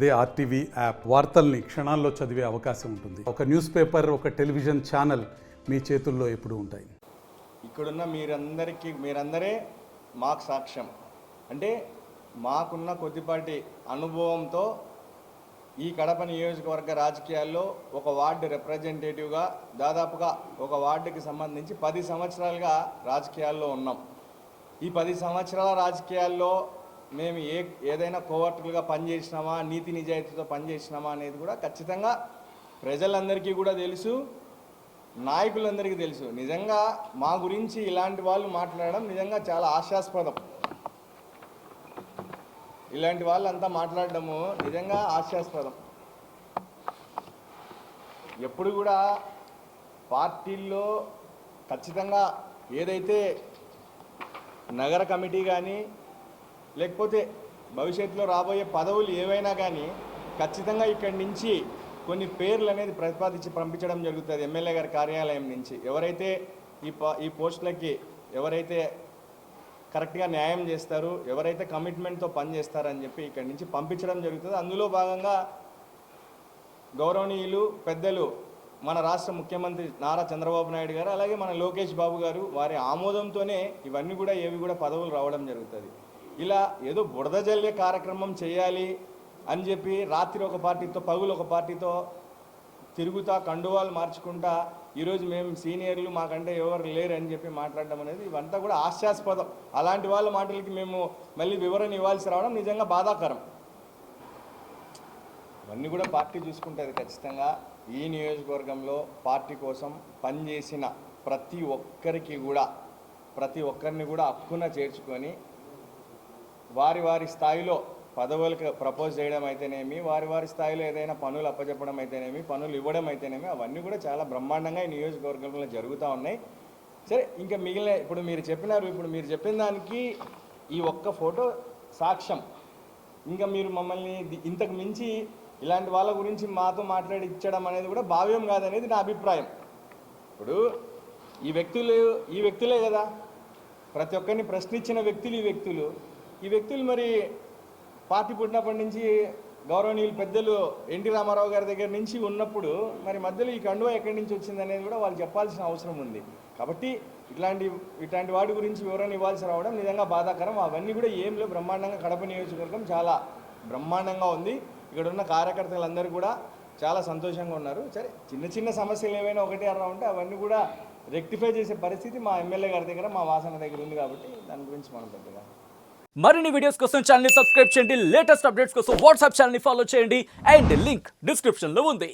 అదే RTV app వార్తల్ని క్షణాల్లో చదివే అవకాశం ఉంటుంది. ఒక న్యూస్ పేపర్, ఒక టెలివిజన్ ఛానల్ మీ చేతుల్లో ఎప్పుడూ ఉంటాయి. ఇక్కడున్న మీరందరే మాకు సాక్ష్యం. అంటే మాకున్న కొద్దిపాటి అనుభవంతో ఈ కడప నియోజకవర్గ రాజకీయాల్లో ఒక వార్డు రిప్రజెంటేటివ్గా దాదాపుగా ఒక వార్డుకి సంబంధించి 10 సంవత్సరాలుగా రాజకీయాల్లో ఉన్నాం. ఈ 10 సంవత్సరాల రాజకీయాల్లో మేము ఏదైనా కోవర్టులుగా పనిచేసినామా, నీతి నిజాయితీతో పనిచేసినామా అనేది కూడా ఖచ్చితంగా ప్రజలందరికీ కూడా తెలుసు, నాయకులందరికీ తెలుసు. నిజంగా మా గురించి ఇలాంటి వాళ్ళు మాట్లాడడం నిజంగా చాలా హాస్యాస్పదం. ఇలాంటి వాళ్ళంతా మాట్లాడడము నిజంగా హాస్యాస్పదం. ఎప్పుడు కూడా పార్టీల్లో ఖచ్చితంగా ఏదైతే నగర కమిటీ కానీ లేకపోతే భవిష్యత్తులో రాబోయే పదవులు ఏవైనా కానీ ఖచ్చితంగా ఇక్కడి నుంచి కొన్ని పేర్లు అనేది ప్రతిపాదించి పంపించడం జరుగుతుంది. ఎమ్మెల్యే గారి కార్యాలయం నుంచి ఎవరైతే ఈ పోస్టులకి ఎవరైతే కరెక్ట్గా న్యాయం చేస్తారు, ఎవరైతే కమిట్మెంట్తో పనిచేస్తారని చెప్పి ఇక్కడి నుంచి పంపించడం జరుగుతుంది. అందులో భాగంగా గౌరవనీయులు పెద్దలు మన రాష్ట్ర ముఖ్యమంత్రి నారా చంద్రబాబు నాయుడు గారు, అలాగే మన లోకేష్ బాబు గారు వారి ఆమోదంతోనే ఇవన్నీ కూడా ఏవి కూడా పదవులు రావడం జరుగుతుంది. ఇలా ఏదో బురద జల్లే కార్యక్రమం చేయాలి అని చెప్పి రాత్రి ఒక పార్టీతో పగులు ఒక పార్టీతో తిరుగుతా కండువాలు మార్చుకుంటా ఈరోజు మేము సీనియర్లు మాకంటే ఎవరు లేరు అని చెప్పి మాట్లాడడం అనేది ఇవంతా కూడా హాస్యాస్పదం. అలాంటి వాళ్ళ మాటలకి మేము మళ్ళీ వివరణ ఇవ్వాల్సి రావడం నిజంగా బాధాకరం. ఇవన్నీ కూడా పార్టీ చూసుకుంటుంది. ఖచ్చితంగా ఈ నియోజకవర్గంలో పార్టీ కోసం పనిచేసిన ప్రతి ఒక్కరిని కూడా హక్కున చేర్చుకొని వారి స్థాయిలో పదవులకు ప్రపోజ్ చేయడం అయితేనేమి, వారి స్థాయిలో ఏదైనా పనులు అప్పచెప్పడం అయితేనేమి, పనులు ఇవ్వడం అయితేనేమి, అవన్నీ కూడా చాలా బ్రహ్మాండంగా ఈ నియోజకవర్గంలో జరుగుతూ ఉన్నాయి. సరే, ఇంకా మిగిలిన ఇప్పుడు మీరు చెప్పిన దానికి ఈ ఒక్క ఫోటో సాక్ష్యం. ఇంకా మీరు మమ్మల్ని ఇంతకు మించి ఇలాంటి వాళ్ళ గురించి మాతో మాట్లాడి ఇచ్చడం అనేది కూడా భావ్యం కాదనేది నా అభిప్రాయం. ఇప్పుడు ఈ వ్యక్తులే కదా, ప్రతి ఒక్కరిని ప్రశ్నించిన వ్యక్తులు ఈ వ్యక్తులు మరి పార్టీ పుట్టినప్పటి నుంచి గౌరవనీయులు పెద్దలు ఎన్టీ రామారావు గారి దగ్గర నుంచి ఉన్నప్పుడు మరి మధ్యలో ఈ కండువా ఎక్కడి నుంచి వచ్చింది అనేది కూడా వాళ్ళు చెప్పాల్సిన అవసరం ఉంది. కాబట్టి ఇట్లాంటి వాటి గురించి వివరణ ఇవ్వాల్సి రావడం నిజంగా బాధాకరం. అవన్నీ కూడా ఏం లేవు. బ్రహ్మాండంగా కడప నియోజకవర్గం చాలా బ్రహ్మాండంగా ఉంది. ఇక్కడ ఉన్న కార్యకర్తలందరూ కూడా చాలా సంతోషంగా ఉన్నారు. సరే, చిన్న సమస్యలు ఏవైనా ఒకటి అలా ఉంటే అవన్నీ కూడా రెక్టిఫై చేసే పరిస్థితి మా ఎమ్మెల్యే గారి దగ్గర, మా వాసన దగ్గర ఉంది. కాబట్టి దాని గురించి మనం పెద్దగా మరిన్ని వీడియోస్ కోసం ఛానల్ ని సబ్స్క్రైబ్ చేయండి. లేటెస్ట్ అప్డేట్స్ కోసం వాట్సాప్ ఛానల్ ని ఫాలో చేయండి. అండ్ లింక్ డిస్క్రిప్షన్ లో ఉంది.